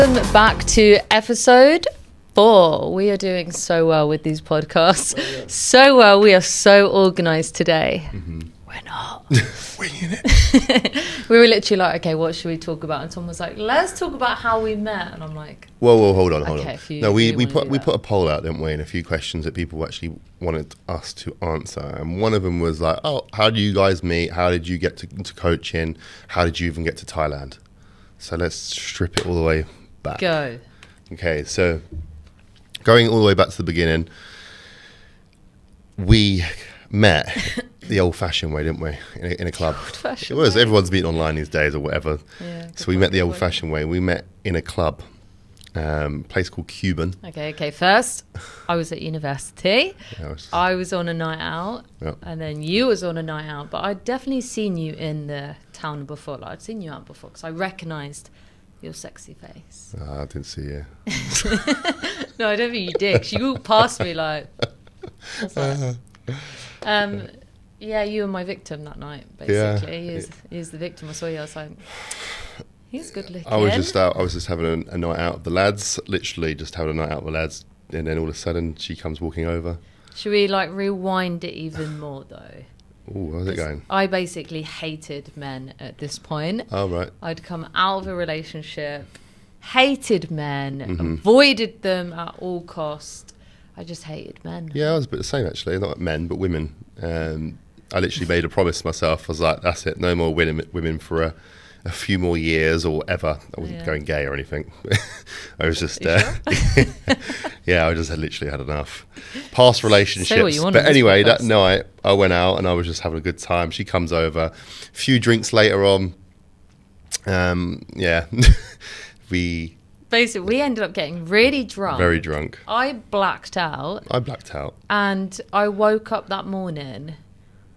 Welcome back to episode 4. We are doing so well with these podcasts. So well. We are so organised today. We're not. Winging it. We were literally like, okay, what should we talk about? And Tom was like, let's talk about how we met. And I'm like, Whoa, hold on. No, we put a poll out, didn't we? And a few questions that people actually wanted us to answer. And one of them was like, oh, how do you guys meet? How did you get to coaching? How did you even get to Thailand? So let's strip it all the way back. go. Okay, so going all the way back to the beginning, we met the old-fashioned way, didn't we? In a club. Old-fashioned It was. way. Everyone's meeting online these days or whatever. Yeah, So we met the old-fashioned way. We met in a club, place called Cuban. Okay. First, I was at university. Yeah, I was on a night out. Yep. And then you was on a night out. But I'd definitely seen you in the town before. Like, I'd seen you out before because I recognised your sexy face. I didn't see you. No, I don't think you did. 'Cause you walked past me like, what's that? Yeah, you were my victim that night, basically. Yeah. He was the victim. I saw you, I was like, he's good looking. I was just having a night out with the lads, literally just having a night out with the lads, and then all of a sudden she comes walking over. Should we like rewind it even more though? Oh, how's it going? I basically hated men at this point. Oh, right. I'd come out of a relationship, hated men, avoided them at all cost. I just hated men. Yeah, I was a bit the same actually, not men, but women. I literally made a promise to myself. I was like, that's it, no more women for a few more years or ever. I wasn't going gay or anything. I was just, Sure? yeah, I just had literally had enough. Past relationships. Say what you want But on this anyway, that podcast. night I went out and I was just having a good time. She comes over. A few drinks later on, yeah, Basically, we ended up getting really drunk. very drunk. I blacked out. I blacked out. And I woke up that morning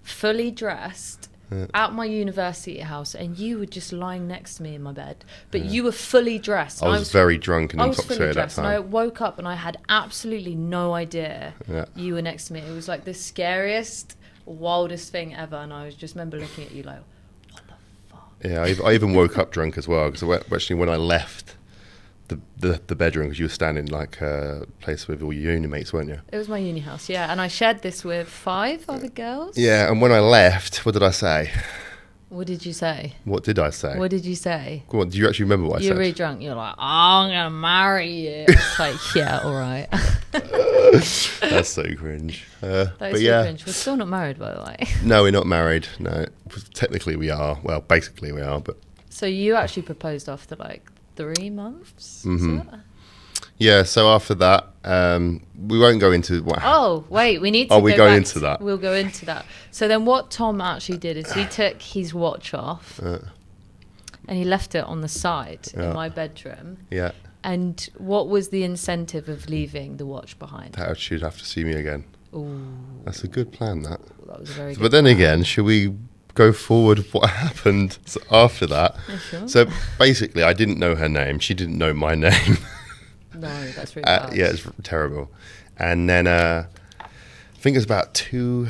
fully dressed at my university house, and you were just lying next to me in my bed. But you were fully dressed. I was very drunk and I was fully intoxicated at that dressed, and I time. woke up and I had absolutely no idea you were next to me. It was like the scariest, wildest thing ever. And I just remember looking at you like, what the fuck? Yeah, I even woke up drunk as well, because actually when I left the bedroom, because you were standing like a place with all your uni mates, weren't you? It was my uni house, yeah. And I shared this with 5 other girls. Yeah, and when I left, what did I say? What did you say? What did I say? What did you say? Go on, do you actually remember what I You're said? really drunk. You're like, oh, I'm going to marry you. It's like, yeah, all right. That's so cringe. That But is yeah, so cringe. We're still not married, by the way. no, we're not married. No, technically we are. Well, basically we are, but So you actually proposed after like 3 months? Is it? yeah. So after that, we won't go into what. Oh, wait, we need to Are we go going back into that? We'll go into that. So then what Tom actually did is he took his watch off and he left it on the side in my bedroom. Yeah, And what was the incentive of leaving the watch behind? that she'd have to see me again. Ooh, That's a good plan, that. that was a very good But then again, should we go forward what happened after that? Yeah, sure. So basically, I didn't know her name. She didn't know my name. No, that's really bad. Yeah, it's terrible. And then I think it was about two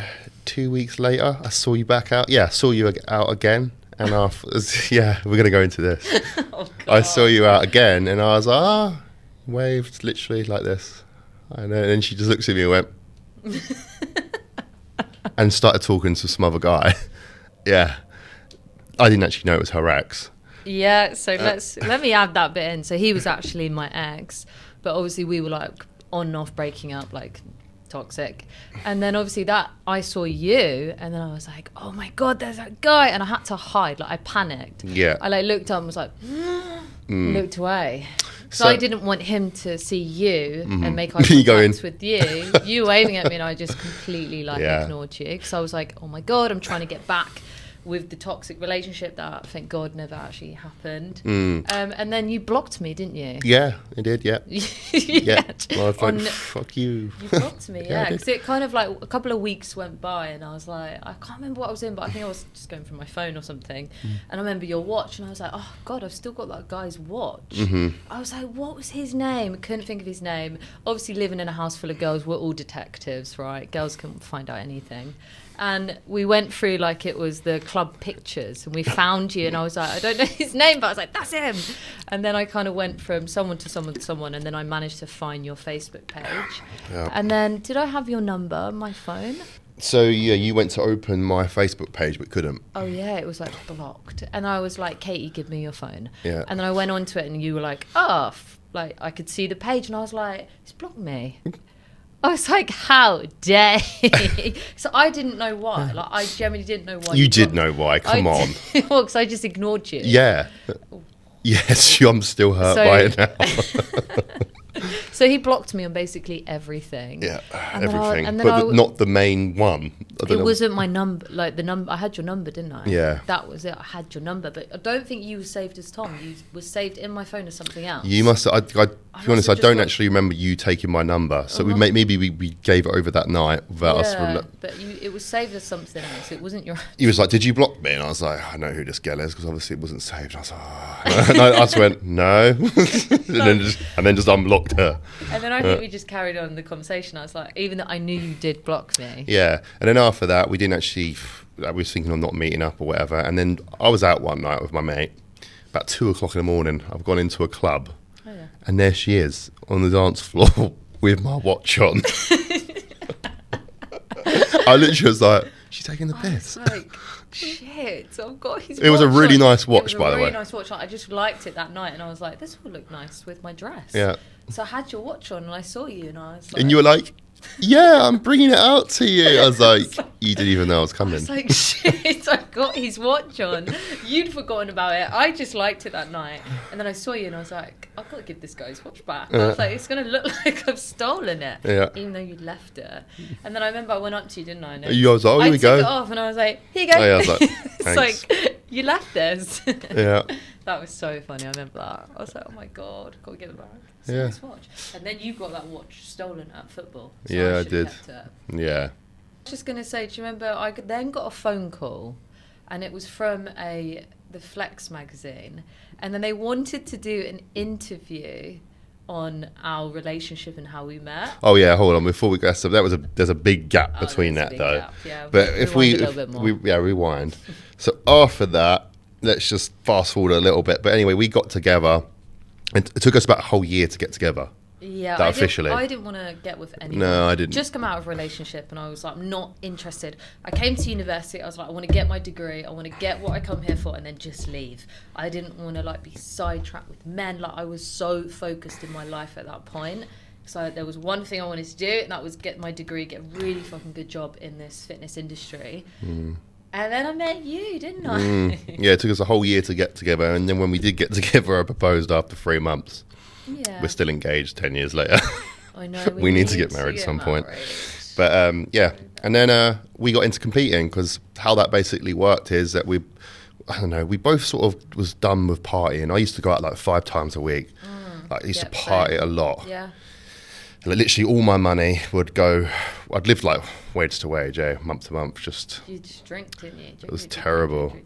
weeks later, I saw you back out. Yeah, I saw you out again. And yeah, we're going to go into this. Oh, I saw you out again and I was like, waved literally like this. And then she just looks at me and went, and started talking to some other guy. Yeah. I didn't actually know it was her ex. Yeah, so let me add that bit in. So he was actually my ex, but obviously we were like on and off breaking up, like toxic. And then obviously that I saw you, and then I was like, oh my god, there's that guy, and I had to hide. Like I panicked. Yeah. I like looked up and was like, looked away. So So- I didn't want him to see you and make eye You go in. contact with you. You waving at me, and I just completely like Yeah. ignored you because I was like, oh my god, I'm trying to get back with the toxic relationship that thank God never actually happened. And then you blocked me, didn't you? Yeah, I did, yeah. Yeah. Well, I thought, On- fuck you. You blocked me, Yeah, I yeah. did. Because it kind of like a couple of weeks went by and I was like, I can't remember what I was in, but I think I was just going through my phone or something. And I remember your watch and I was like, oh God, I've still got that guy's watch. I was like, what was his name? I couldn't think of his name. Obviously living in a house full of girls, we're all detectives, right? Girls couldn't find out anything. And we went through like it was the club pictures, and we found you, and I was like, I don't know his name, but I was like, that's him. And then I kind of went from someone to someone to someone, and then I managed to find your Facebook page. Yeah. And then, did I have your number on my phone? So yeah, you went to open my Facebook page but couldn't. Oh yeah, it was like blocked. And I was like, Katie, give me your phone. Yeah. And then I went onto it, and you were like, oh, like I could see the page, and I was like, it's blocked me. I was like, how dare he? So I didn't know why. Like, I generally didn't know why. You did know why, come on. Well, because I just ignored you. Yeah. Yes, I'm still hurt by it now. So he blocked me on basically everything. Yeah, and everything. But not the main one. It wasn't my number. Like the number, I had your number, didn't I? Yeah. That was it. I had your number, but I don't think you were saved as Tom. You were saved in my phone as something else. You must. To be honest, I don't actually remember you taking my number. So maybe we gave it over that night without us. But it was saved as something else. It wasn't your. He was like, "Did you block me?" And I was like, "I know who this girl is," because obviously it wasn't saved. I was like, oh. And I just went, "No," and then just unblocked her. And then I think we just carried on the conversation. I was like, even though I knew you did block me. Yeah, and then after that, we didn't actually. I was thinking of not meeting up or whatever. And then I was out one night with my mate. About 2:00 in the morning, I've gone into a club, and there she is on the dance floor with my watch on. I literally was like, "She's taking the piss." Like, shit, I've got his watch. It was a really nice watch, it was by the way. Really nice watch. I just liked it that night, and I was like, "This will look nice with my dress." Yeah. So I had your watch on, and I saw you, and I was like, and you were like, "Yeah, I'm bringing it out to you." I was like, "You didn't even know I was coming." I was like, "Shit, I got his watch on." You'd forgotten about it. I just liked it that night, and then I saw you, and I was like, "I've got to give this guy his watch back." I was like, "It's gonna look like I've stolen it," even though you'd left it. And then I remember I went up to you, didn't I? And you was like, "Oh, here we go." I took it off, and I was like, "Here you go." Oh, yeah, I was like, it's like, you left this. Yeah. That was so funny. I remember that. I was like, "Oh my god, got to get it back." It's a nice watch. And then you got that watch stolen at football. So yeah, I did. did. Yeah. I was just gonna say, do you remember? I then got a phone call, and it was from the Flex magazine, and then they wanted to do an interview on our relationship and how we met. Oh yeah, hold on. Before we go, so there's a big gap between that though. Gap. Yeah, but if we rewind. So after that, let's just fast forward a little bit. But anyway, we got together. It took us about a whole year to get together. Yeah, officially. I didn't want to get with anyone. No, I didn't. Just come out of a relationship, and I was like, I'm not interested. I came to university. I was like, I want to get my degree. I want to get what I come here for, and then just leave. I didn't want to like be sidetracked with men. Like I was so focused in my life at that point. So there was one thing I wanted to do, and that was get my degree, get a really fucking good job in this fitness industry. And then I met you, didn't I? Yeah, it took us a whole year to get together. And then when we did get together, I proposed after 3 months. Yeah. We're still engaged 10 years later. I know. We need to get married at some point. But yeah. And then we got into competing because how that basically worked is that we both sort of was done with partying. I used to go out like 5 times a week. Like I used to party a lot. Yeah. Like, literally all my money would go. I'd lived like wage to wage, month to month. You just drink, didn't you? It was terrible.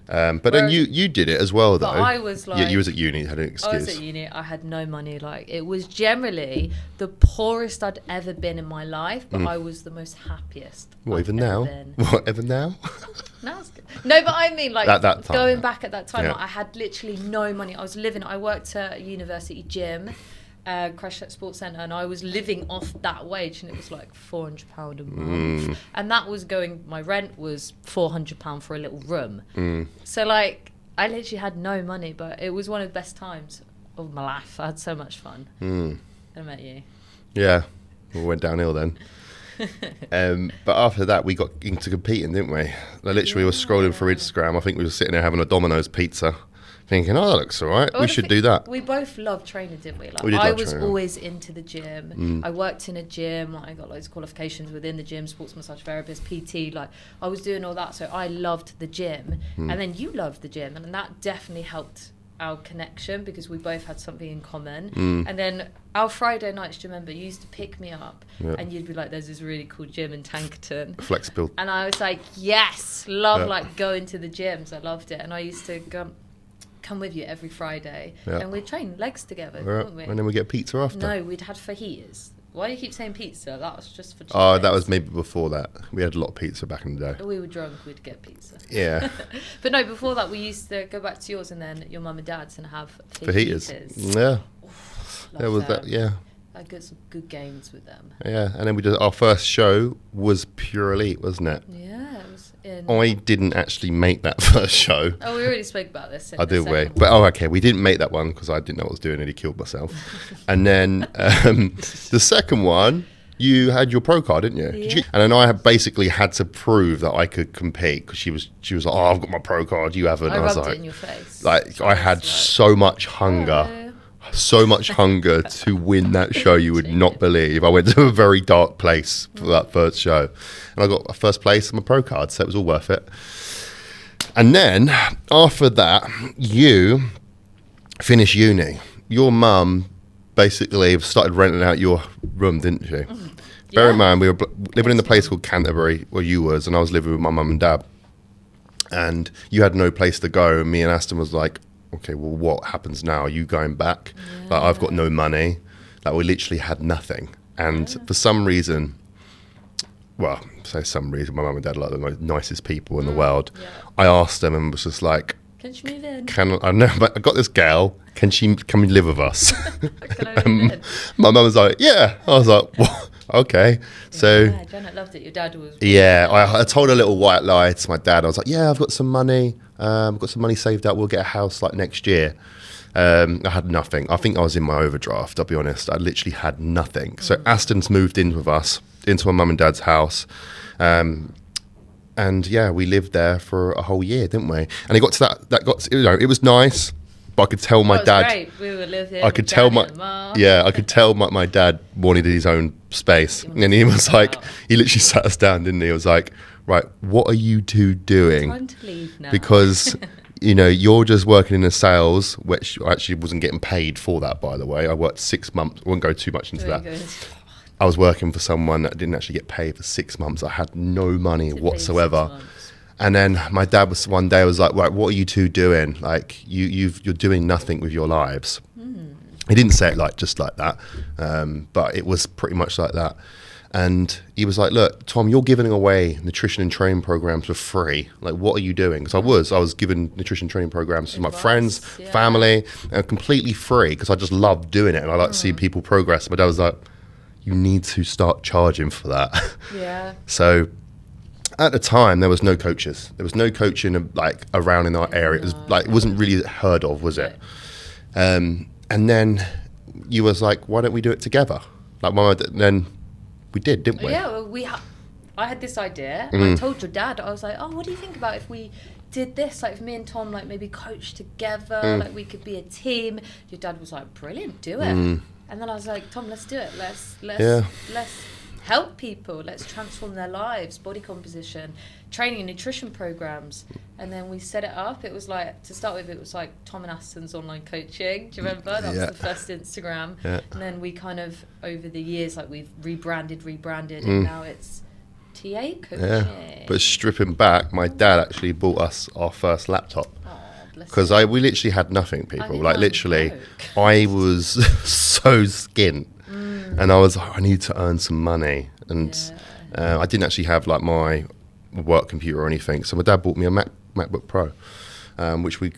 But then you did it as well, though. But I was like, yeah, you was at uni, had an excuse. I was at uni. I had no money. Like it was generally the poorest I'd ever been in my life, but I was the most happiest. What, even now? What, even now? No, it's good. No, but I mean, like that time, going back at that time, yeah. like, I had literally no money. I worked at a university gym. Crash Sports Centre, and I was living off that wage, and it was like £400 a month, and that was my rent was £400 for a little room. So like I literally had no money, but it was one of the best times of my life. I had so much fun. I met you. Yeah, we went downhill then. But after that, we got into competing, didn't we? I literally was scrolling through Instagram. I think we were sitting there having a Domino's pizza. Thinking, oh, that looks all right. We should do that. We both loved training, didn't we? Like, we did I love was training. always into the gym. I worked in a gym. I got loads of qualifications within the gym, sports massage therapist, PT. Like I was doing all that. So I loved the gym. And then you loved the gym. And that definitely helped our connection because we both had something in common. And then our Friday nights, do you remember, you used to pick me up and you'd be like, there's this really cool gym in Tankerton. Flexible. And I was like, yes, like going to the gyms. I loved it. And I used to come with you every Friday and we'd train legs together, wouldn't we? And then we get pizza after. No, we'd had fajitas. Why do you keep saying pizza? That was just for Oh, Tuesdays. that was maybe before that. We had a lot of pizza back in the day. We were drunk, we'd get pizza. Yeah. But no, before that, we used to go back to yours and then your mum and dad's and have Fajitas. fajitas. Yeah. Love There was that. them. Yeah. I got some good games with them. Yeah. And then we did our first show was Pure Elite, wasn't it? Yeah, it was in... I didn't actually make that first show. Oh, we already spoke about this. I did wait, but okay, we didn't make that one because I didn't know what I was doing and he killed myself. And then the second one, you had your pro card, didn't you? Yeah. Did you? And then I had basically had to prove that I could compete because she was like, oh, I've got my pro card, you haven't. I And I was rubbed like, it in your face. like I had so much hunger. So much hunger to win that show, you would not believe. I went to a very dark place for that first show. And I got a first place on my pro card, so it was all worth it. And then, after that, you finished uni. Your mum basically started renting out your room, didn't she? Bear in mind, we were living in the place called Canterbury, where you was, and I was living with my mum and dad. And you had no place to go, and me and Aston was like, okay, well, what happens now? Are you going back? Like, I've got no money. Like, we literally had nothing. And for some reason, well, say some reason, my mum and dad are like the most nicest people in the world. Yeah. I asked them and was just like, Can she move in? I know, but I got this girl. Can we live with us? Can I move in? My mum was like, yeah. I was like, what? Okay. So Yeah, Janet loved it. Your dad was... yeah, I told a little white lie to my dad. I was like, yeah, I've got some money. I've got some money saved up. We'll get a house like next year. I had nothing. I think I was in my overdraft, I'll be honest. I literally had nothing. So Aston's moved in with us, into my mum and dad's house. And yeah, we lived there for a whole year, didn't we? And it got to that got, you know, it was nice, but I could tell my dad... Great. We were living I could tell my my dad wanted his own space, and he was like, he literally sat us down, didn't he? He was like, right, what are you two doing? Time to leave now. Because you know, you're just working in the sales, which I actually wasn't getting paid for that, by the way. I worked 6 months. I won't go too much into that. I was working for someone that didn't actually get paid for 6 months. I had no money whatsoever. And then my dad was one day was like, right, what are you two doing? Like, you're doing nothing with your lives. He didn't say it like just like that, but it was pretty much like that. And he was like, look, Tom, you're giving away nutrition and training programs for free. Like, what are you doing? Because I was giving nutrition training programs to my friends, family, and completely free because I just love doing it and I like to see people progress. My dad was like, you need to start charging for that. Yeah. So at the time, there was no coaches. There was no coaching like around in our area. It was like, it wasn't really heard of, was it? And then you was like, why don't we do it together? Like, then we did, didn't we? Yeah, well, I had this idea. I told your dad, I was like, oh, what do you think about if we did this? Like, if me and Tom, like, maybe coach together, like, we could be a team. Your dad was like, brilliant, do it. And then I was like, Tom, let's do it. Let's help people. Let's transform their lives, body composition, training and nutrition programs. And then we set it up. It was like, to start with, it was like Tom and Aston's online coaching. Do you remember? That was the first Instagram. Yeah. And then we kind of, over the years, like, we've rebranded, and now it's TA coaching. Yeah. But stripping back, my dad actually bought us our first laptop. Because we literally had nothing, people. Like, literally, I was so skint. And I was like, I need to earn some money. And I didn't actually have, like, my work computer or anything. So my dad bought me a MacBook Pro, which we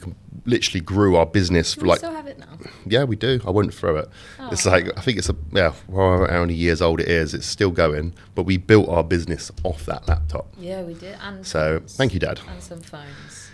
literally grew our business. Do we still have it now? Yeah, we do. I wouldn't throw it. It's like, I think it's however many years old it is, it's still going. But we built our business off that laptop. Yeah, we did. And so, phones. thank you, Dad. And some phones.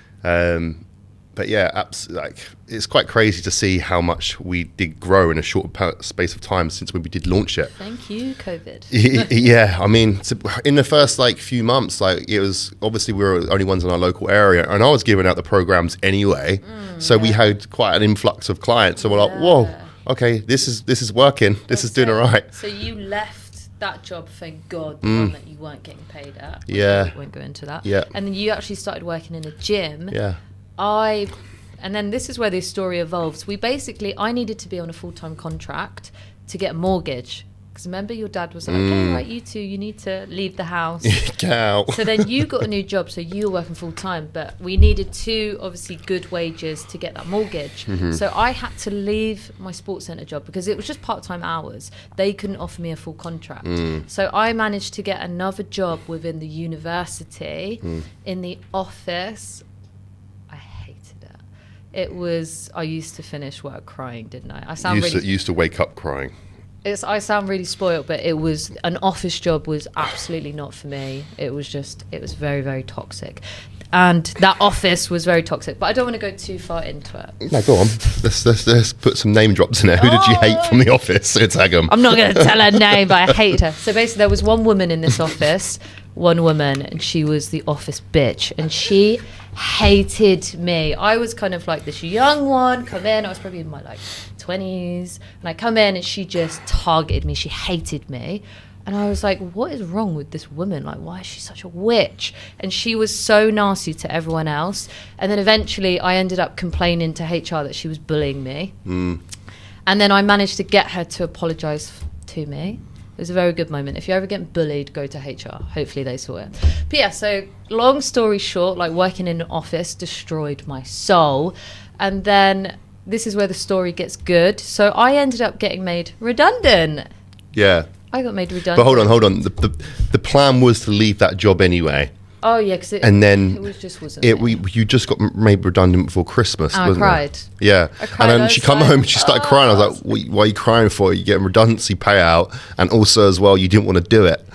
But yeah, like, it's quite crazy to see how much we did grow in a short space of time since when we did launch it. Thank you, COVID. Yeah, I mean, in the first like few months, like, it was obviously we were the only ones in our local area, and I was giving out the programs anyway, so we had quite an influx of clients. So we're like, whoa, okay, this is working. This is doing all right. So you left that job, thank God, the one that you weren't getting paid at. Yeah, we won't go into that. Yeah, and then you actually started working in a gym. Yeah. And then this is where this story evolves. I needed to be on a full-time contract to get a mortgage Because remember, your dad was like, okay, right, you two, you need to leave the house. Get out. So then you got a new job, so you were working full time, but we needed 2 obviously good wages to get that mortgage. So I had to leave my sports centre job because it was just part-time hours. They couldn't offer me a full contract. So I managed to get another job within the university in the office. I hated it. It was, I used to finish work crying, didn't I? Used to wake up crying. I sound really spoiled, but it was an office job was absolutely not for me. It was very, very toxic. And that office was very toxic, but I don't want to go too far into it. No, go on. Let's put some name drops in there. Who did you hate from the office? So tag them. I'm not going to tell her name, but I hated her. So basically, there was one woman in this office, and she was the office bitch, and she hated me. I was kind of like this young one, come in, I was probably in my like 20s, and I come in and she just targeted me. She hated me. And I was like, what is wrong with this woman? Like, why is she such a witch? And she was so nasty to everyone else. And then eventually I ended up complaining to HR that she was bullying me. And then I managed to get her to apologise to me. It was a very good moment. If you ever get bullied, go to HR. Hopefully they saw it. But yeah, so long story short, like working in an office destroyed my soul. And then this is where the story gets good. So I ended up getting made redundant. Yeah. I got made redundant. But hold on. The plan was to leave that job anyway. Oh yeah, because it wasn't. You just got made redundant before Christmas. And wasn't I cried. It? Yeah. I cried. And then she come home and she started crying. I was like, why are you crying for? You getting redundancy payout, and also as well, you didn't want to do it,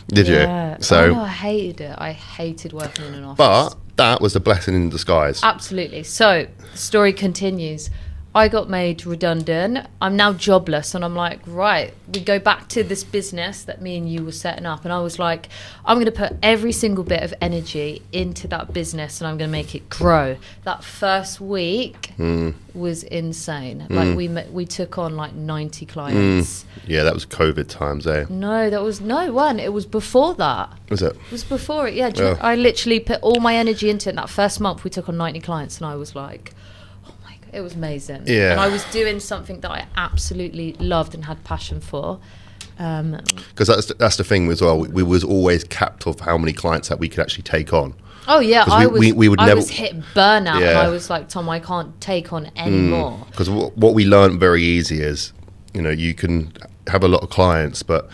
did you? So no, I hated it. I hated working in an office. But that was a blessing in disguise. Absolutely. So the story continues. I got made redundant. I'm now jobless, and I'm like, right, we go back to this business that me and you were setting up. And I was like, I'm going to put every single bit of energy into that business, and I'm going to make it grow. That first week was insane. Like we took on like 90 clients. Yeah, that was COVID times, eh? No, that was it was before that. Was it? It was before it, yeah. I literally put all my energy into it. And that first month we took on 90 clients, and I was like, it was amazing. Yeah. And I was doing something that I absolutely loved and had passion for. Because that's the thing as well. We was always capped of how many clients that we could actually take on. Oh yeah, I was hitting burnout, and I was like, Tom, I can't take on any more. Because what we learned very easy is, you can have a lot of clients, but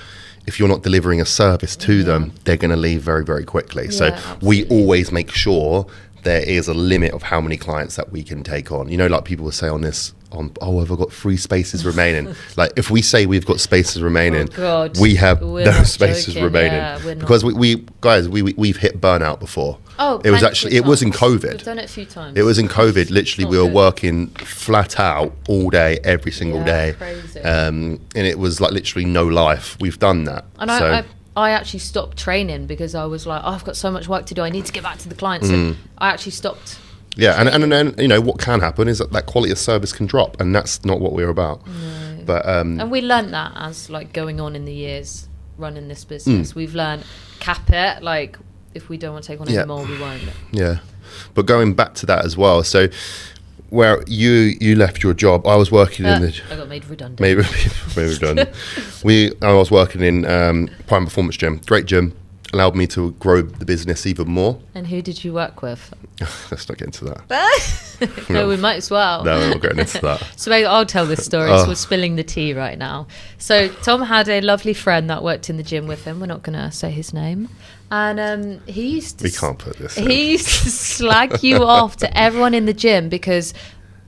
if you're not delivering a service to them, they're going to leave very, very quickly. Yeah, so absolutely. We always make sure there is a limit of how many clients that we can take on. Like people will say have I got 3 spaces remaining? Like if we say we've got spaces remaining, we have those spaces remaining. Because we've hit burnout before. Oh, it was in COVID. We've done it a few times. It was in COVID. Literally, we were working flat out all day, every single day. Crazy. And it was like literally no life. We've done that. And I actually stopped training because I was like, I've got so much work to do. I need to get back to the clients. And I actually stopped. Yeah, and then what can happen is that quality of service can drop, and that's not what we're about. No. But and we learned that as like going on in the years running this business. We've learned cap it. Like if we don't want to take on any more, we won't. Yeah, but going back to that as well. So where you left your job, I was working in the... I got made redundant. Made redundant. I was working in Prime Performance Gym. Great gym. Allowed me to grow the business even more. And who did you work with? Let's not get into that. No, we might as well. No, we're not getting into that. So maybe I'll tell this story. So we're spilling the tea right now. So Tom had a lovely friend that worked in the gym with him. We're not going to say his name. And he used to... We can't put this He used to slag you off to everyone in the gym because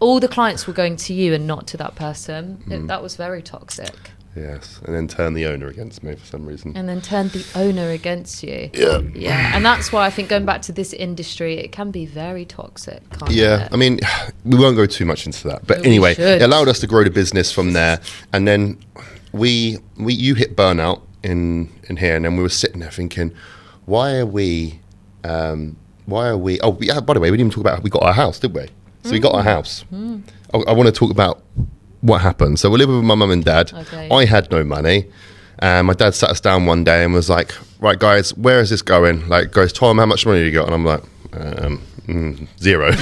all the clients were going to you and not to that person. That was very toxic. Yes, and then turn the owner against me for some reason. And then turn the owner against you. Yeah. Yeah, and that's why I think going back to this industry, it can be very toxic, can't it? I mean, we won't go too much into that. But anyway, it allowed us to grow the business from there. And then you hit burnout in here, and then we were sitting there thinking, why are we, oh, yeah, by the way, we didn't even talk about how we got our house, did we? So we got our house. I want to talk about what happened. So we're living with my mum and dad. Okay. I had no money. And my dad sat us down one day and was like, right, guys, where is this going? Like, goes, Tom, how much money do you got? And I'm like, 0.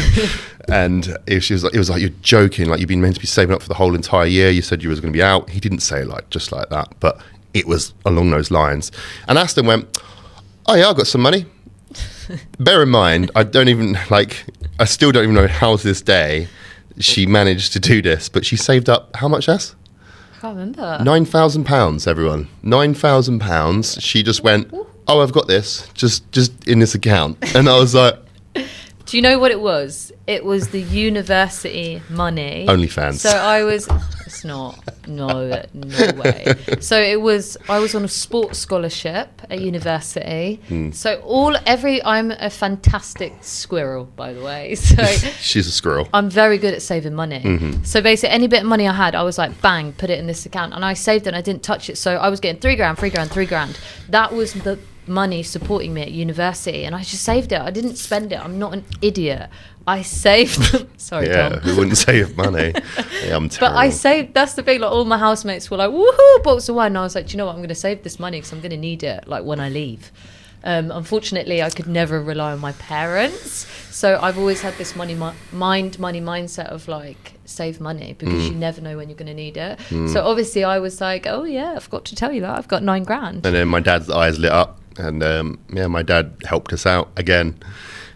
And it was like, you're joking. Like, you've been meant to be saving up for the whole entire year. You said you was going to be out. He didn't say it just like that. But it was along those lines. And Aston went, oh yeah, I've got some money. Bear in mind, I still don't even know how to this day she managed to do this, but she saved up how much, Ass? I can't remember. £9,000, everyone. £9,000. She just went, oh, I've got this, just in this account. And I was like, do you know what it was? It was the university money. OnlyFans. So it's not, no way. So I was on a sports scholarship at university. So I'm a fantastic squirrel, by the way. So she's a squirrel. I'm very good at saving money. So basically any bit of money I had, I was like, bang, put it in this account. And I saved it and I didn't touch it. So I was getting £3,000. That was the money supporting me at university, and I just saved it. I didn't spend it. I'm not an idiot. I saved. Sorry, yeah, Tom. who wouldn't save money? Yeah, I'm terrible. But I saved. That's the thing. Like all my housemates were like, "Woohoo!" bottles of wine. And I was like, do you know what? I'm going to save this money because I'm going to need it. Like when I leave. Unfortunately, I could never rely on my parents, so I've always had this money mindset of like save money because you never know when you're going to need it. So obviously, I was like, oh yeah, I forgot to tell you that I've got £9,000. And then my dad's eyes lit up, and my dad helped us out again,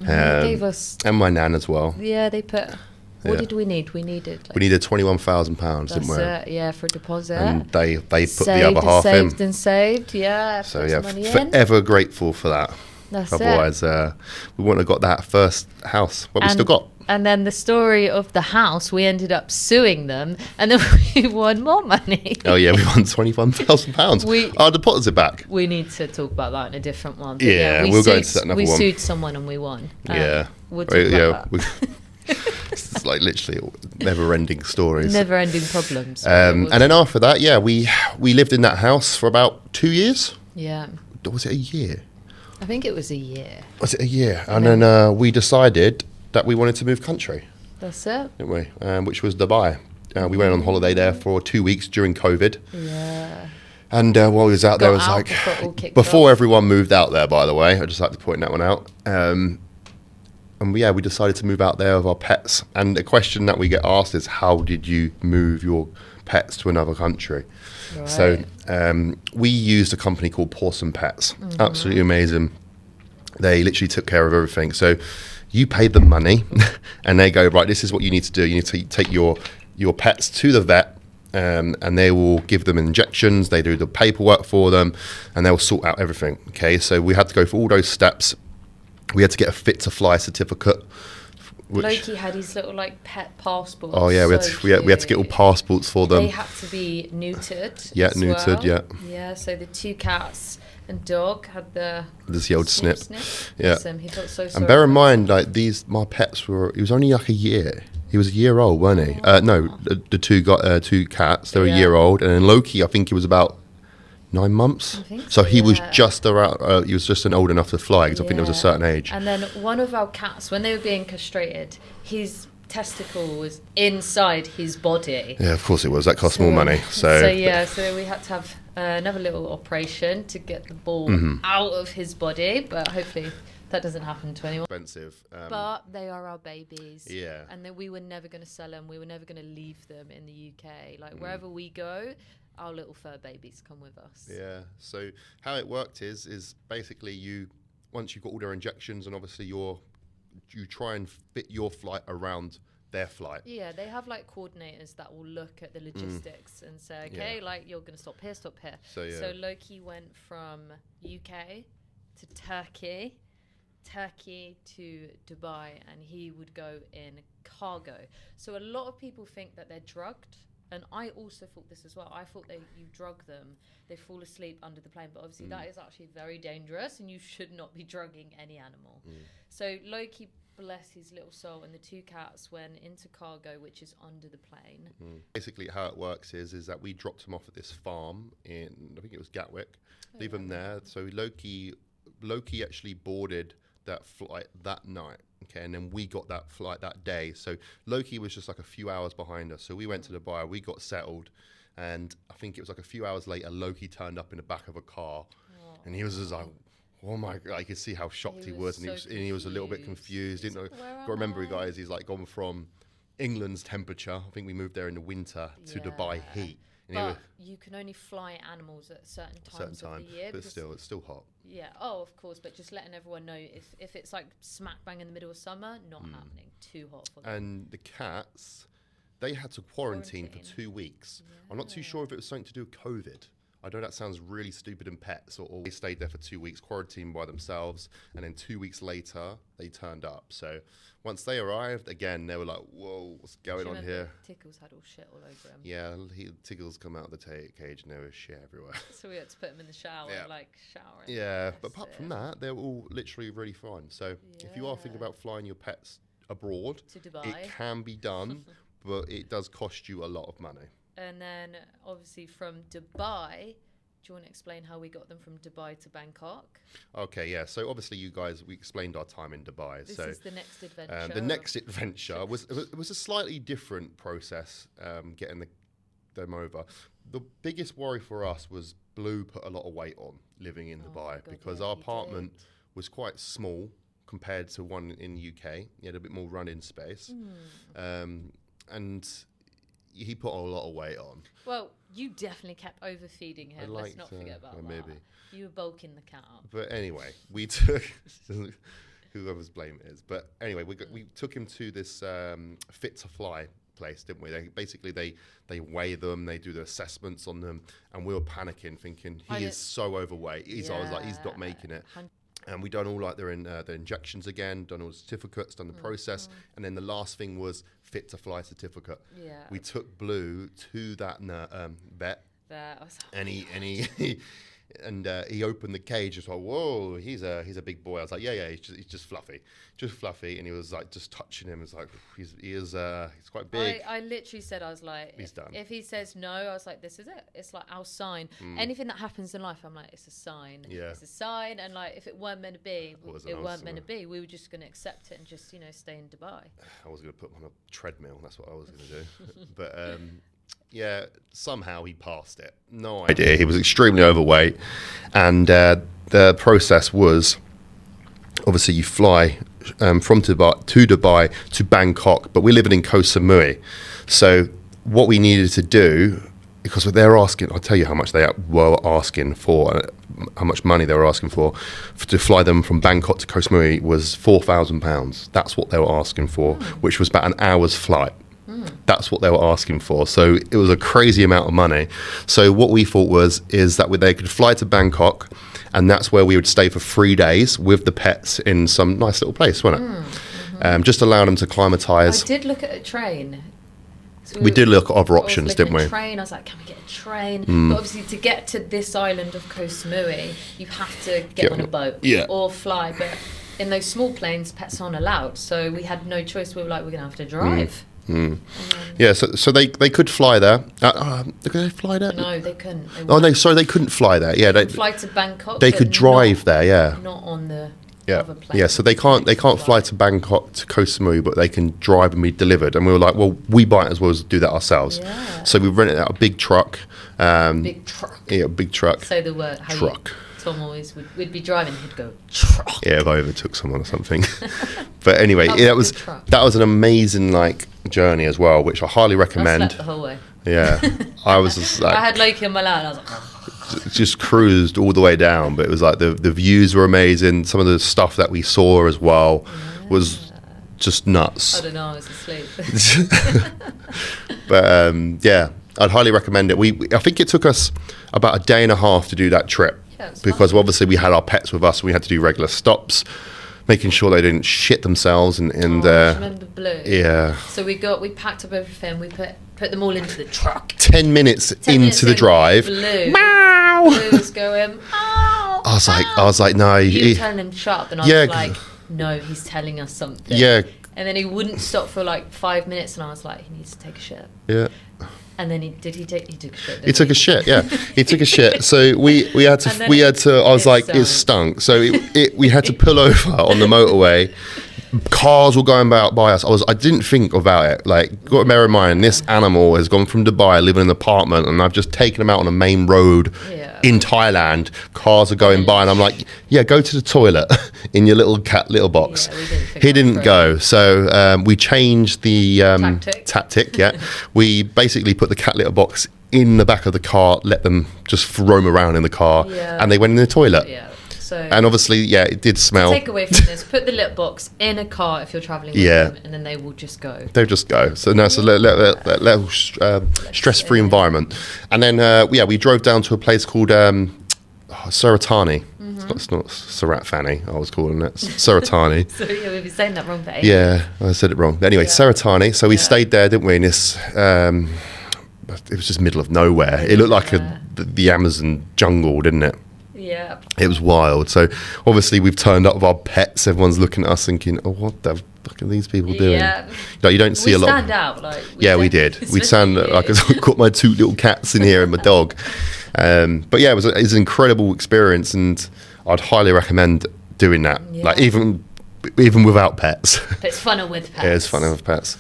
Gave us, and my nan as well. Yeah, they put. What did we need? We needed £21,000, didn't we? That's it, yeah, for a deposit. And they put the other half in. Saved and saved, yeah. So yeah, forever grateful for that. That's Otherwise, we wouldn't have got that first house, but we still got. And then the story of the house, we ended up suing them, and then we won more money. Oh yeah, we won £21,000. Our deposit back. We need to talk about that in a different one. But yeah, we'll go into that another one. We sued someone and we won. We'll talk about that. It's like literally never-ending stories. Never-ending problems. And then after that, we lived in that house for about 2 years. Yeah. Was it a year? I think it was a year. Was it a year? And then we decided that we wanted to move country. That's it. Didn't we? Which was Dubai. We went on holiday there for 2 weeks during COVID. Yeah. And while we was out there, it was like before everyone moved out there. By the way, I just like to point that one out. And we decided to move out there with our pets. And the question that we get asked is, how did you move your pets to another country? Right. So we used a company called Pawson Pets. Absolutely amazing. They literally took care of everything. So you paid them money and they go, right, this is what you need to do. You need to take your pets to the vet, and they will give them injections. They do the paperwork for them, and they'll sort out everything. Okay, so we had to go through all those steps. We had to get a fit to fly certificate. Loki had his little like pet passports. Oh yeah, we had to get all passports for them. They had to be neutered. Yeah, neutered. Well. Yeah. So the 2 cats and dog had the old snip. Yeah. He felt so sorry. And bear in mind, like my pets were. He was only like a year. He was a year old, wasn't he? No, the 2 cats. They were a year old, and then Loki, I think he was about 9 months. So he was just around. He was just old enough to fly because I think there was a certain age. And then one of our cats, when they were being castrated, his testicle was inside his body. Yeah, of course it was. That cost more money. So we had to have another little operation to get the ball out of his body, but hopefully that doesn't happen to anyone. Expensive. But they are our babies. Yeah. And then we were never going to sell them. We were never going to leave them in the UK. Like wherever we go, our little fur babies come with us. Yeah. So how it worked is basically once you've got all their injections, and obviously you try and fit your flight around their flight. Yeah, they have like coordinators that will look at the logistics and say, okay, like you're going to stop here. So Loki went from UK to Turkey to Dubai, and he would go in cargo. So a lot of people think that they're drugged, and I also thought this as well. I thought you drug them, they fall asleep under the plane, but obviously that is actually very dangerous, and you should not be drugging any animal. So Loki, bless his little soul, and the 2 cats went into cargo, which is under the plane. Basically how it works is that we dropped them off at this farm in, I think it was Gatwick, leave them there. So Loki actually boarded that flight that night, okay, and then we got that flight that day. So Loki was just like a few hours behind us. So we went to Dubai, we got settled, and I think it was like a few hours later, Loki turned up in the back of a car, and he was just like, oh my God, I could see how shocked he was, and he was a little bit confused. Didn't know. Got to remember, guys, he's like gone from England's temperature. I think we moved there in the winter to Dubai heat. But you can only fly animals at certain times of the year. But still, it's still hot. Yeah. Oh, of course. But just letting everyone know, if it's like smack bang in the middle of summer, not happening. Too hot for them. And the cats, they had to quarantine for 2 weeks. Yeah. I'm not too sure if it was something to do with COVID. I know that sounds really stupid in pets, or they stayed there for 2 weeks, quarantined by themselves, and then 2 weeks later, they turned up. So once they arrived, again, they were like, whoa, what's going on here? Tickles had all shit all over him. Yeah, Tickles come out of the cage and there was shit everywhere. So we had to put him in the shower, showering. Yeah, but apart from that, they were all literally really fine. So if you are thinking about flying your pets abroad, to Dubai, it can be done, but it does cost you a lot of money. And then, obviously, from Dubai, do you want to explain how we got them from Dubai to Bangkok? Okay, yeah. So obviously, we explained our time in Dubai. This is the next adventure. The next adventure was a slightly different process, getting them over. The biggest worry for us was Blue put a lot of weight on living in Dubai, because our apartment was quite small compared to one in the UK. He had a bit more run-in space, and he put a lot of weight on. Well, you definitely kept overfeeding him. Let's not forget about that. Maybe. You were bulking the cat up. But anyway, we took whoever's blame it is. But anyway, we took him to this Fit to Fly place, didn't we? They weigh them, they do the assessments on them, and we were panicking, thinking he is so overweight. I was like, he's not making it. And we done all like their injections again, done all the certificates, done the process, and then the last thing was Fit to Fly certificate. Yeah. We took Blue to that vet, and he opened the cage. Just like, whoa, he's a big boy. I was like, yeah, he's just fluffy, and he was like just touching him. It's like he's quite big. I literally said, I was like, he's done. If he says no, I was like, this is it. It's like our sign. Anything that happens in life, I'm like, it's a sign. Yeah, it's a sign. And like, if it weren't meant to be, it weren't meant to be. We were just going to accept it and just stay in Dubai. I was going to put him on a treadmill. That's what I was going to do. But yeah, somehow he passed it. No idea. He was extremely overweight. And the process was, obviously you fly from Dubai to Bangkok, but we're living in Koh Samui. So what we needed to do, because they're asking, I'll tell you how much they were asking for, how much money they were asking for to fly them from Bangkok to Koh Samui was £4,000. That's what they were asking for, which was about an hour's flight. That's what they were asking for. So it was a crazy amount of money. So what we thought is that they could fly to Bangkok, and that's where we would stay for 3 days with the pets in some nice little place, wasn't it? Just allowing them to acclimatise. I did look at a train. So we did look at other options, didn't we? Train. I was like, can we get a train? But obviously, to get to this island of Koh Samui, you have to get on a boat or fly. But in those small planes, pets aren't allowed. So we had no choice. We were like, we're going to have to drive. Yeah, so they could fly there. Could they fly there? No, they couldn't. They couldn't fly there. Yeah, they could fly to Bangkok. They could drive there. Yeah, not on the other plane. Yeah, so they can't fly to Bangkok to Koh Samui, but they can drive and be delivered. And we were like, well, we might as well do that ourselves. Yeah. So we rented out a big truck. Big truck. Yeah, big truck. Say the word. Truck. Tom always we'd be driving, he'd go, truck. Yeah, if I overtook someone or something. But anyway, that was an amazing journey as well, which I highly recommend. I slept the whole way. Yeah, I was just like, I had Loki on my lap, and I was like, just cruised all the way down. But it was like the views were amazing. Some of the stuff that we saw as well was just nuts. I don't know, I was asleep. But yeah, I'd highly recommend it. I think it took us about a day and a half to do that trip. Because obviously we had our pets with us, and we had to do regular stops, making sure they didn't shit themselves. And remember Blue? Yeah. So we packed up everything. We put them all into the truck. 10 minutes into the drive. Blue. Meow. Blue was going. Meow, I was like, no. You were telling him shut up, and I was like, no, he's telling us something. Yeah. And then he wouldn't stop for 5 minutes, and I was like, he needs to take a shit. Yeah. And then he took a shit. He took a shit, yeah. He took a shit. So we had to. I was like, it stunk. So we had to pull over on the motorway, Cars were going by us. I didn't think about it. Like, got to bear in mind, this animal has gone from Dubai, living in an apartment, and I've just taken him out on a main road in Thailand. Cars are going by, and I'm like, yeah, go to the toilet in your little cat little box. He didn't go. So we changed the tactic. Yeah, we basically put the cat litter box in the back of the car, let them just roam around in the car, and they went in the toilet. So and obviously, it did smell. Take away from this, put the litter box in a car if you're traveling with them, and then they will just go. They'll just go. So no, so little stress-free environment. And then we drove down to a place called Suratani. It's not Surat Fanny, I was calling it Suratani. So we've been saying that wrong for ages. Yeah, I said it wrong. But anyway, Suratani. So we stayed there, didn't we? In this, it was just middle of nowhere. It looked like the Amazon jungle, didn't it? Yeah. It was wild. So obviously we've turned up with our pets. Everyone's looking at us thinking, oh, what the fuck are these people doing? Yeah. Like, you don't see a lot. We stand out. Like, we did. We stand like I got my 2 little cats in here and my dog. But yeah, it was an incredible experience, and I'd highly recommend doing that. Yeah. Like even without pets. But it's funner with pets. Yeah, it's funner with pets.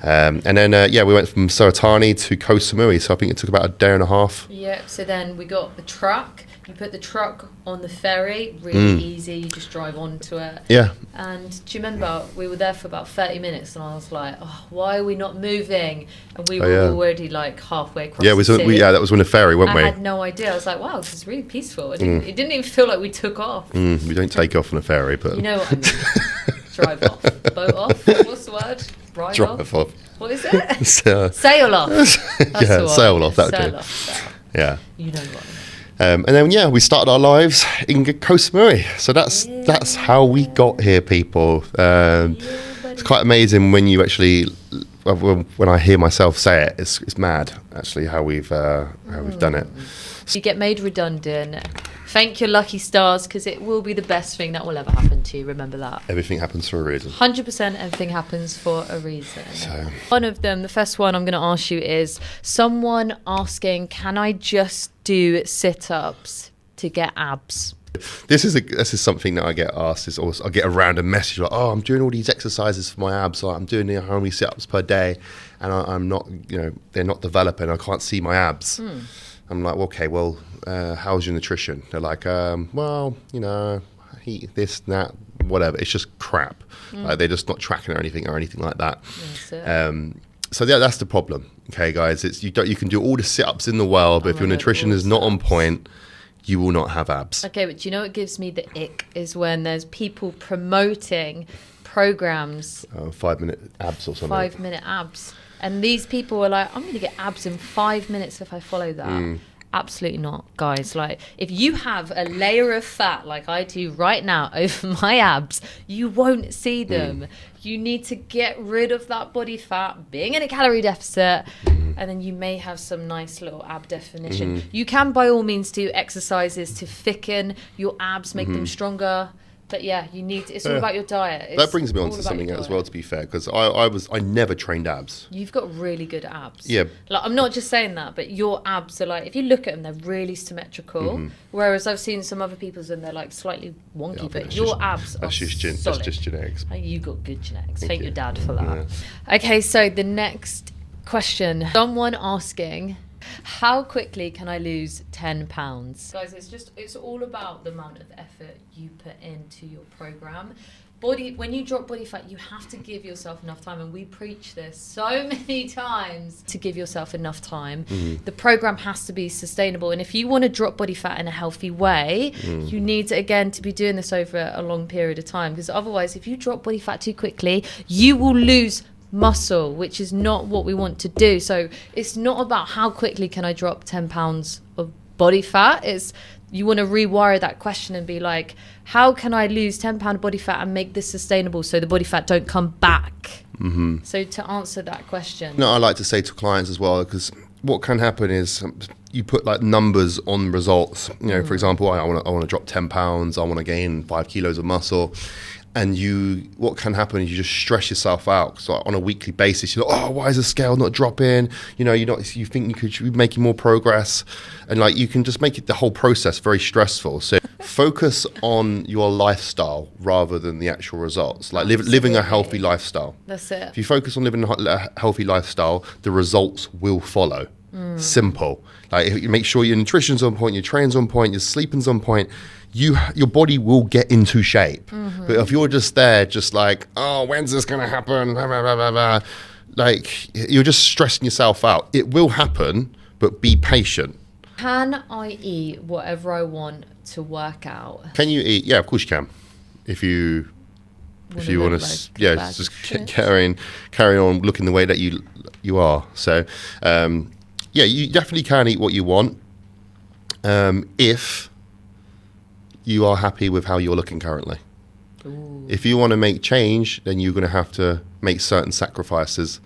And then we went from Suratani to Koh Samui. So I think it took about a day and a half. Yeah. So then we got the truck. You put the truck on the ferry, really easy. You just drive onto it. Yeah. And do you remember we were there for about 30 minutes, and I was like, "Oh, why are we not moving?" And we were already like halfway across. Yeah, that was on the ferry, weren't we? I had no idea. I was like, "Wow, this is really peaceful." It didn't even feel like we took off. We don't take off on a ferry, but you know what I mean. Drive off, boat off. What's the word? Drive off. What is it? Sail off. That's sail off. That would do. Yeah. You know what I mean. And then we started our lives in Koh Samui. So that's how we got here, people. It's quite amazing when you actually, when I hear myself say it, it's mad actually how we've done it. You get made redundant. Thank your lucky stars, because it will be the best thing that will ever happen to you. Remember that. Everything happens for a reason. 100% everything happens for a reason. So. One of them, the first one I'm going to ask you is someone asking, can I just do sit-ups to get abs? This is something that I get asked. Is also I get a random message like, "Oh, I'm doing all these exercises for my abs. Like, I'm doing how many sit-ups per day, and I'm not, they're not developing. I can't see my abs." I'm like, okay, well, how's your nutrition? They're like, well, eat this, that, whatever. It's just crap. Like, they're just not tracking or anything like that. So that's the problem. Okay, guys, it's you can do all the sit-ups in the world, but if your nutrition is not on point, you will not have abs. Okay, but do you know what gives me the ick is when there's people promoting programs. 5-minute abs or something. 5-minute abs. And these people are like, I'm going to get abs in 5 minutes if I follow that. Absolutely not, guys. Like, if you have a layer of fat like I do right now over my abs, you won't see them. You need to get rid of that body fat, being in a calorie deficit, and then you may have some nice little ab definition. You can, by all means, do exercises to thicken your abs, make them stronger. But yeah, it's all about your diet. That brings me on to something as well, to be fair, because I never trained abs. You've got really good abs. Yeah. Like, I'm not just saying that, but your abs are like, if you look at them, they're really symmetrical. Whereas I've seen some other people's and they're like slightly wonky, but your abs are solid. That's just genetics. You got good genetics. Thank your dad for that. Yeah. Okay, so the next question. Someone asking, how quickly can I lose 10 pounds? Guys, it's all about the amount of effort you put into your program. When you drop body fat, you have to give yourself enough time, and we preach this so many times, to give yourself enough time. The program has to be sustainable, and if you want to drop body fat in a healthy way, you need to be doing this over a long period of time, because otherwise, if you drop body fat too quickly, you will lose muscle, which is not what we want to do. So it's not about how quickly can I drop 10 pounds of body fat. It's you want to rewire that question and be like, how can I lose 10 pound of body fat and make this sustainable so the body fat don't come back? So to answer that question, I like to say to clients as well, because what can happen is you put like numbers on results. For example, I want to drop 10 pounds, I want to gain 5 kilos of muscle. And what can happen is you just stress yourself out. So on a weekly basis, you're like, oh, why is the scale not dropping? You know, you think you should be making more progress, and like you can just make the whole process very stressful. So focus on your lifestyle rather than the actual results. Like living a healthy lifestyle. That's it. If you focus on living a healthy lifestyle, the results will follow. Simple. Like you make sure your nutrition's on point, your training's on point, your sleeping's on point. Your body will get into shape. But if you're just there, just like, oh, when's this going to happen? Blah, blah, blah, blah, blah. Like, you're just stressing yourself out. It will happen, but be patient. Can I eat whatever I want to work out? Can you eat? Yeah, of course you can. If you want to, just carry on looking the way that you are. So, you definitely can eat what you want. If you are happy with how you're looking currently. Ooh. If you want to make change, then you're going to have to make certain sacrifices.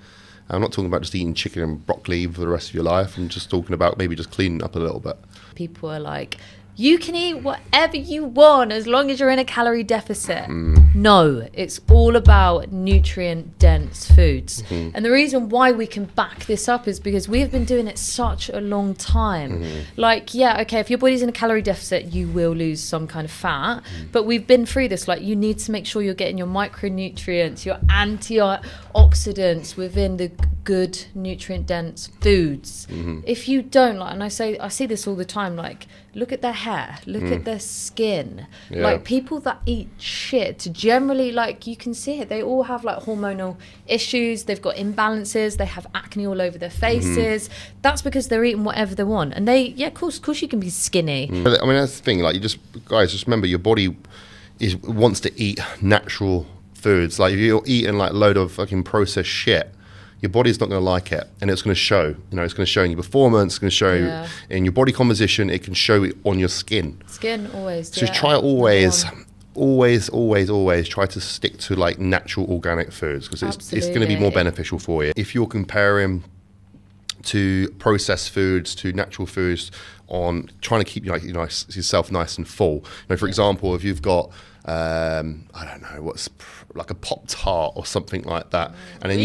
I'm not talking about just eating chicken and broccoli for the rest of your life. I'm just talking about maybe just cleaning up a little bit. People are like, you can eat whatever you want as long as you're in a calorie deficit. No, it's all about nutrient-dense foods. And the reason why we can back this up is because we have been doing it such a long time. Like, yeah, okay, if your body's in a calorie deficit, you will lose some kind of fat. But we've been through this. Like, you need to make sure you're getting your micronutrients, your antioxidants within the good nutrient-dense foods. If you don't, like, and I see this all the time, like, look at their hair, look at their skin. Like, people that eat shit, generally, like, you can see it, they all have like hormonal issues, they've got imbalances, they have acne all over their faces. That's because they're eating whatever they want. And of course you can be skinny. I mean, that's the thing, like, just remember, your body wants to eat natural foods. Like, if you're eating like a load of fucking processed shit, your body's not going to like it, and it's going to show. You know, it's going to show in your performance, it's going to show in your body composition, it can show it on your skin. Skin, always. So try always try to stick to like natural organic foods, because it's going to be more beneficial for you. If you're comparing to processed foods to natural foods on trying to keep yourself nice and full. You know, for example, if you've got I don't know, what's like a Pop-Tart or something like that, and then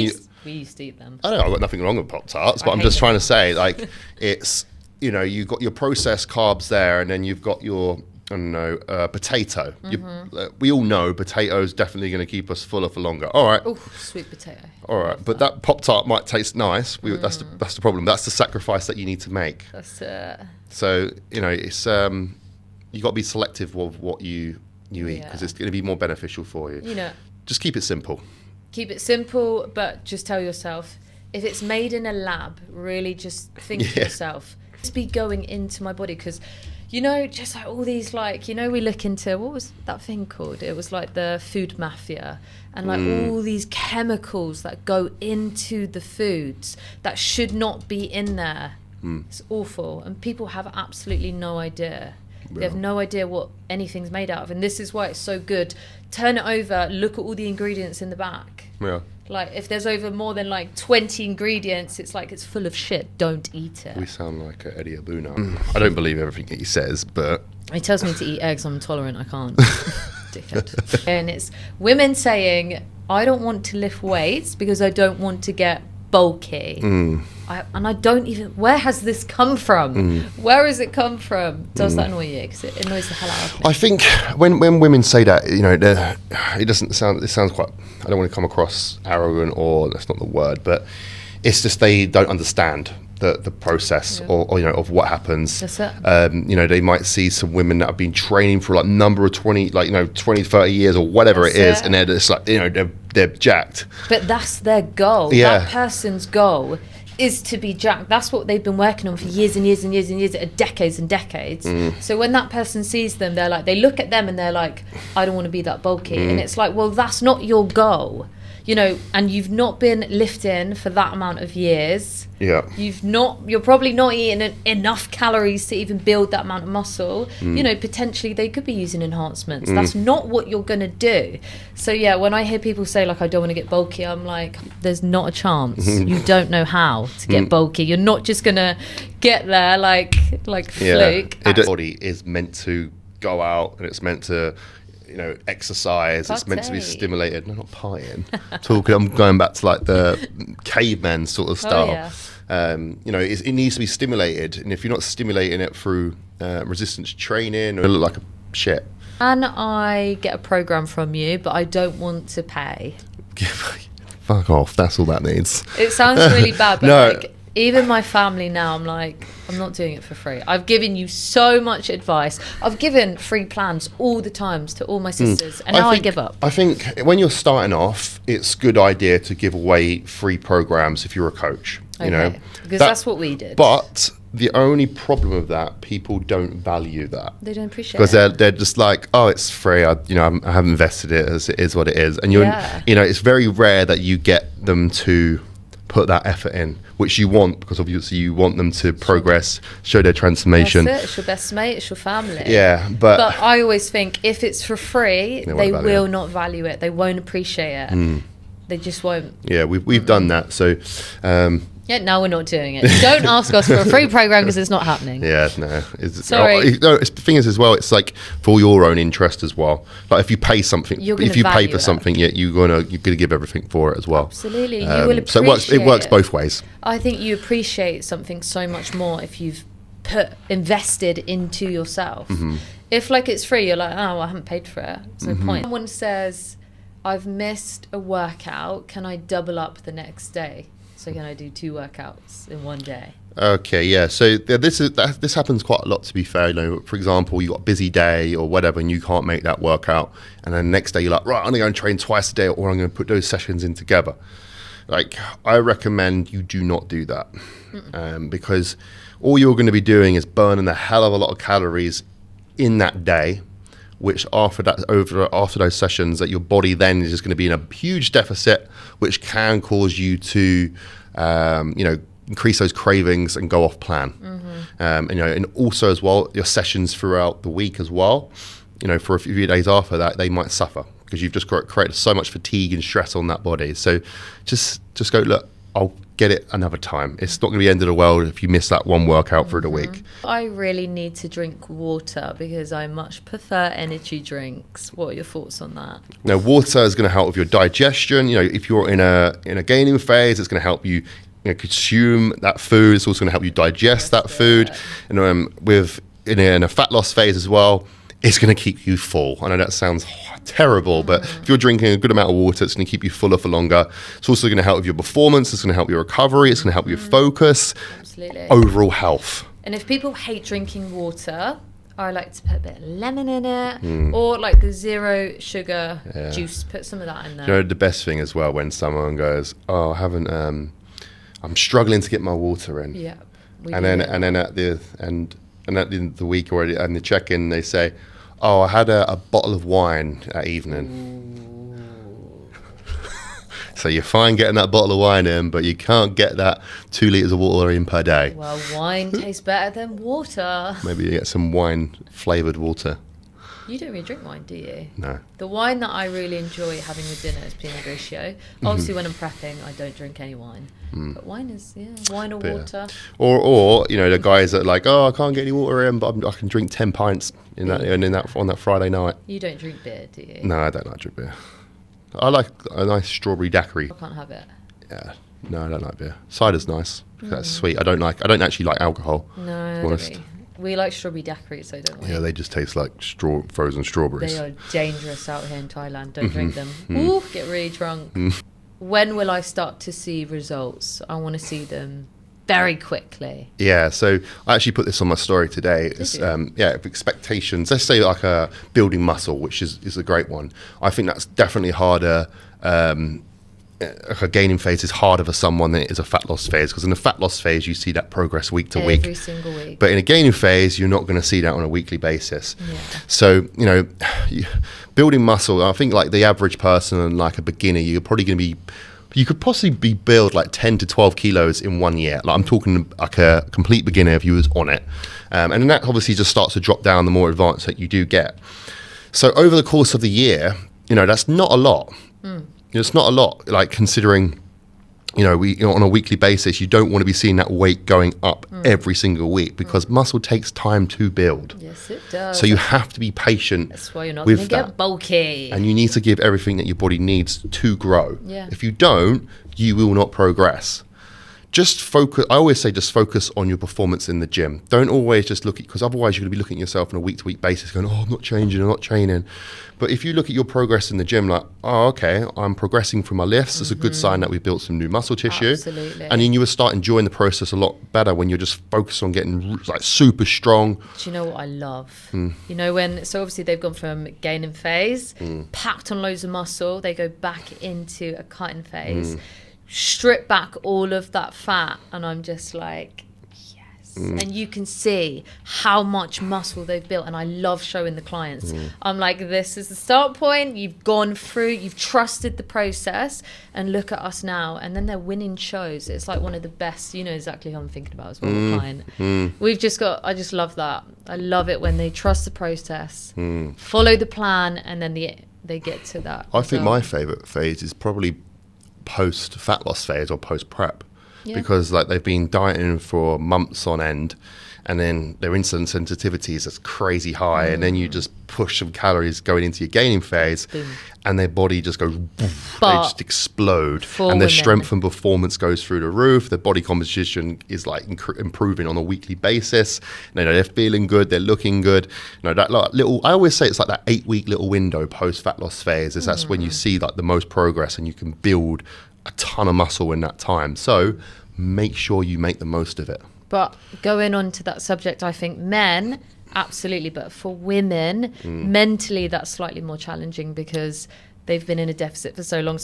we used to eat them. I know, I've got nothing wrong with Pop-Tarts, but I'm just trying to say, like, it's, you know, you've got your processed carbs there, and then you've got your, I don't know, potato. We all know potato is definitely going to keep us fuller for longer. All right. Oh, sweet potato. All right, but that Pop-Tart might taste nice. That's the problem. That's the sacrifice that you need to make. That's it. So, you know, it's you got to be selective of what you eat, because it's going to be more beneficial for you. You know, just keep it simple. Keep it simple, but just tell yourself, if it's made in a lab, really just think to yourself, just be going into my body. Because, you know, just like all these, like, you know, we look into, what was that thing called? It was like the food mafia, and like all these chemicals that go into the foods that should not be in there. It's awful, and people have absolutely no idea. They have no idea what anything's made out of, and this is why it's so good. Turn it over, look at all the ingredients in the back. Like, if there's over more than like 20 ingredients, it's like it's full of shit. Don't eat it. We sound like Eddie Abuna. I don't believe everything that he says, but he tells me to eat eggs. I'm intolerant. I can't. Dickhead. And it's women saying, I don't want to lift weights because I don't want to get bulky. I don't even, where has this come from? Where has it come from? Does that annoy you? Because it annoys the hell out of me. I think when women say that, you know, it sounds quite, I don't want to come across arrogant, or that's not the word, but it's just they don't understand the process or you know, of what happens. That's it. You know, they might see some women that have been training for like number of 20, 30 years or whatever it is, and they're just like, you know, they're jacked. But that's their goal. That person's goal is to be jacked. That's what they've been working on for years and years and years and years, decades and decades. So when that person sees them, they're like, they look at them and they're like, I don't want to be that bulky. And it's like, well, that's not your goal. You know, and you've not been lifting for that amount of years. You're probably not eating enough calories to even build that amount of muscle. You know, potentially they could be using enhancements. That's not what you're going to do. So yeah, when I hear people say like, I don't want to get bulky, I'm like, there's not a chance. You don't know how to get bulky. You're not just going to get there like fluke. The body is meant to go out, and it's meant to, exercise. It's meant to be Partay. stimulated. No, not partying. I'm going back to like the caveman sort of style. It needs to be stimulated, and if you're not stimulating it through resistance training, it'll look like a shit. Can I get a program from you, but I don't want to pay? Fuck off. That's all that needs. It sounds really bad, but No. like, even my family now, I'm like, I'm not doing it for free. I've given you so much advice. I've given free plans all the times to all my sisters, and now I give up. I think when you're starting off, it's a good idea to give away free programs if you're a coach. Okay, because that's what we did. But the only problem with that, people don't value that. They don't appreciate because it. they're just like, oh, it's free. I have invested it as it is what it is, and Yeah. it's very rare that you get them to put that effort in, which you want, because obviously you want them to progress, show their transformation. That's it. It's your best mate. It's your family. Yeah, but I always think if it's for free, They they won't value will it. not value it. They won't appreciate it. They just won't. yeah, we've done that. So Yeah, no, we're not doing it. Don't ask us for a free program because it's not happening. yeah, no. It's, Sorry. the thing is as well, it's like for your own interest as well. Like if you pay something, You're gonna if you pay value for it. something, you're gonna give everything for it as well. Absolutely. You will appreciate So it works both ways. I think you appreciate something so much more if you've invested into yourself. If like it's free, you're like, oh, I haven't paid for it. There's no point. Someone says, I've missed a workout. Can I double up the next day? So can I do 2 workouts in one day? Okay, yeah. So this happens quite a lot, to be fair. For example, you got a busy day or whatever, and you can't make that workout, and then the next day you're like, right, I'm gonna go and train twice a day, or I'm gonna put those sessions in together. Like, I recommend you do not do that, because all you're going to be doing is burning a hell of a lot of calories in that day, which after those sessions, that your body then is just going to be in a huge deficit, which can cause you to, increase those cravings and go off plan. And also as well, your sessions throughout the week as well, for a few days after that, they might suffer because you've just created so much fatigue and stress on that body. So just go, look, I'll get it another time. It's not going to be the end of the world if you miss that one workout through the week. I really need to drink water because I much prefer energy drinks. What are your thoughts on that? Now, water is going to help with your digestion. If you're in a gaining phase, it's going to help you, consume that food. It's also going to help you digest that food. And in a fat loss phase as well, it's going to keep you full. I know that sounds terrible, but if you're drinking a good amount of water, it's going to keep you fuller for longer. It's also going to help with your performance. It's going to help your recovery. It's going to help your focus. Absolutely. Overall health. And if people hate drinking water, I like to put a bit of lemon in it, or like the 0 sugar juice. Put some of that in there. The best thing as well when someone goes, "Oh, I haven't. I'm struggling to get my water in." Yeah. And then at the end of the week or in the check-in, they say, "Oh, I had a bottle of wine that evening." So you're fine getting that bottle of wine in, but you can't get that 2 litres of water in per day. Well, wine tastes better than water. Maybe you get some wine-flavoured water. You don't really drink wine, do you? No. The wine that I really enjoy having with dinner is Pinot Grigio. Obviously, when I'm prepping, I don't drink any wine. But wine is, wine or water. Or the guys that are like, oh, I can't get any water in, but I can drink 10 pints on that Friday night. You don't drink beer, do you? No, I don't like drink beer. I like a nice strawberry daiquiri. I can't have it. Yeah. No, I don't like beer. Cider's nice. That's sweet. I don't actually like alcohol. No, I don't really. We like strawberry daiquiris, so don't we? Yeah, they just taste like frozen strawberries. They are dangerous out here in Thailand. Don't drink them. Ooh, get really drunk. When will I start to see results? I want to see them very quickly. Yeah, so I actually put this on my story today. It's, expectations. Let's say like a building muscle, which is a great one. I think that's definitely harder. A gaining phase is harder for someone than it is a fat loss phase, because in a fat loss phase you see that progress week to week. Every single week. But in a gaining phase, you're not going to see that on a weekly basis. Yeah. So, building muscle, I think like the average person and like a beginner, you're probably going to be, you could possibly build like 10 to 12 kilos in 1 year. Like I'm talking like a complete beginner if you was on it. And then that obviously just starts to drop down the more advanced that you do get. So over the course of the year, that's not a lot. It's not a lot, like considering on a weekly basis, you don't want to be seeing that weight going up every single week, because muscle takes time to build. Yes, it does. So you have to be patient. That's why you're not going to get bulky. And you need to give everything that your body needs to grow. Yeah. If you don't, you will not progress. Just focus. I always say, just focus on your performance in the gym. Don't always just look at, because otherwise you're going to be looking at yourself on a week-to-week basis going, oh, I'm not changing, I'm not training. But if you look at your progress in the gym, like, oh, okay, I'm progressing from my lifts. It's a good sign that we've built some new muscle tissue. Absolutely. And then you will start enjoying the process a lot better when you're just focused on getting like super strong. Do you know what I love? You know, so obviously they've gone from gaining phase, packed on loads of muscle, they go back into a cutting phase. Strip back all of that fat, and I'm just like, yes. And you can see how much muscle they've built, and I love showing the clients. I'm like, this is the start point, you've gone through, you've trusted the process, and look at us now. And then they're winning shows. It's like one of the best, you know exactly who I'm thinking about as well, the client. We've just got, I just love that. I love it when they trust the process, follow the plan, and then they get to that. I think my favorite phase is probably post fat loss phase or post prep, because like they've been dieting for months on end, and then their insulin sensitivity is crazy high, and then you just push some calories going into your gaining phase, and their body just goes, they just explode, and their strength and performance goes through the roof. Their body composition is like improving on a weekly basis. They're feeling good, they're looking good. That like little, I always say it's like that 8-week little window post fat loss phase. That's when you see like the most progress, and you can build a ton of muscle in that time. So make sure you make the most of it. But going on to that subject, I think men, absolutely. But for women, mentally, that's slightly more challenging, because they've been in a deficit for so long.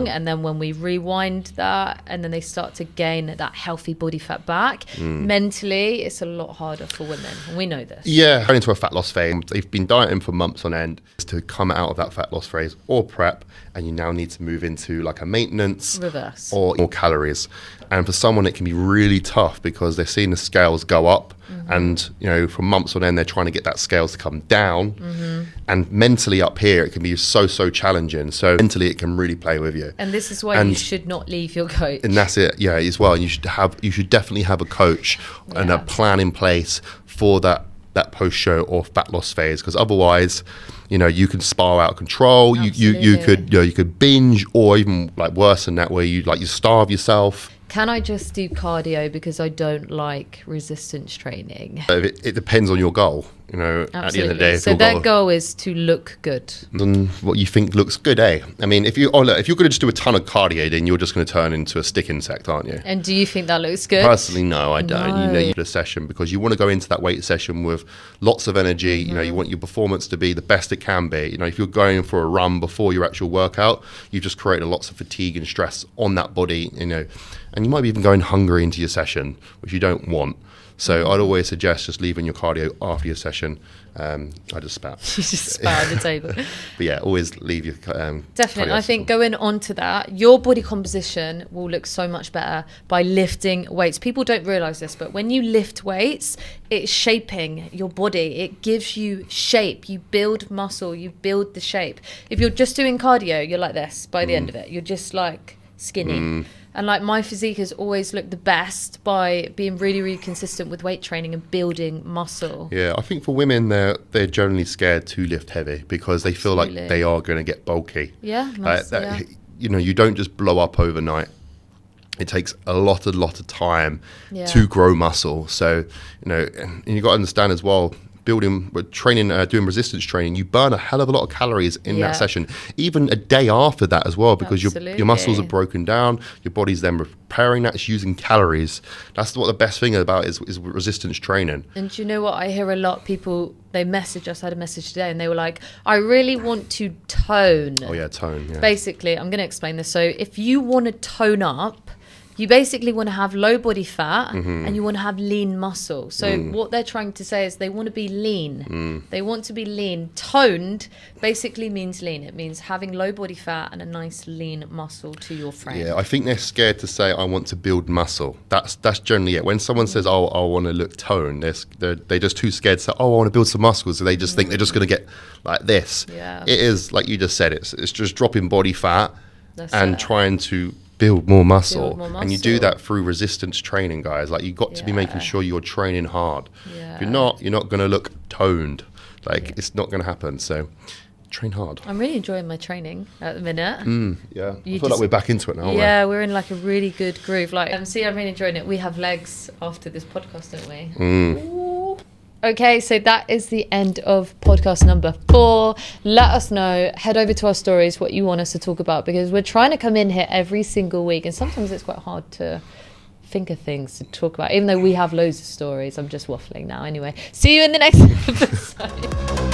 And then when we rewind that, and then they start to gain that healthy body fat back, mentally, it's a lot harder for women. And we know this. Yeah, going into a fat loss phase, they've been dieting for months on end. To come out of that fat loss phase or prep, and you now need to move into like a maintenance reverse or more calories. And for someone, it can be really tough, because they're seeing the scales go up, and for months on end they're trying to get that scales to come down, and mentally up here it can be so challenging. So mentally it can really play with you, and this is why you should not leave your coach. And that's it, as well. And you should definitely have a coach and a plan in place for that post show or fat loss phase, because otherwise you can spiral out of control. You could binge, or even like worse than that, where you starve yourself. Can I just do cardio because I don't like resistance training? It depends on your goal, Absolutely. At the end of the day. So their goal is to look good. Then what you think looks good, eh? I mean, if you're going to just do a ton of cardio, then you're just going to turn into a stick insect, aren't you? And do you think that looks good? Personally, no, I don't. You need a session, because you want to go into that weight session with lots of energy. You want your performance to be the best it can be. If you're going for a run before your actual workout, you've just created lots of fatigue and stress on that body, and you might be even going hungry into your session, which you don't want. So I'd always suggest just leaving your cardio after your session. I just spat. You just spat on the table. But yeah, always leave your definitely. I think going on to that, your body composition will look so much better by lifting weights. People don't realize this, but when you lift weights, it's shaping your body. It gives you shape. You build muscle. You build the shape. If you're just doing cardio, you're like this by the end of it. You're just like skinny. And like my physique has always looked the best by being really, really consistent with weight training and building muscle. Yeah, I think for women, they're generally scared to lift heavy, because they feel like they are going to get bulky. Yeah, you don't just blow up overnight. It takes a lot of time to grow muscle. So, and you've got to understand as well, doing resistance training, you burn a hell of a lot of calories in that session, even a day after that as well, because your muscles are broken down, your body's then repairing that, it's using calories. That's what the best thing about is resistance training. And do you know what, I hear a lot of people, they message us, I had a message today, and they were like, I really want to tone. Oh yeah, tone. Yeah. Basically, I'm going to explain this. So if you want to tone up, you basically want to have low body fat and you want to have lean muscle. So what they're trying to say is they want to be lean. They want to be lean. Toned basically means lean. It means having low body fat and a nice lean muscle to your frame. Yeah, I think they're scared to say, I want to build muscle. That's generally it. When someone says, oh, I want to look toned, they're just too scared to say, oh, I want to build some muscles. So they just think they're just going to get like this. Yeah. It is, like you just said, it's just dropping body fat and trying to build more muscle. Build more And you do muscle. that through resistance training, guys. Like, you've got to be making sure you're training hard. Yeah. If you're not going to look toned. Like, it's not going to happen. So train hard. I'm really enjoying my training at the minute. Yeah. You I feel like just- we're back into it now, aren't Yeah, we're in like a really good groove. Like, see, I'm really enjoying it. We have legs after this podcast, don't we? Ooh. Okay, so that is the end of podcast number 4. Let us know. Head over to our stories what you want us to talk about, because we're trying to come in here every single week, and sometimes it's quite hard to think of things to talk about, even though we have loads of stories. I'm just waffling now. Anyway, see you in the next episode.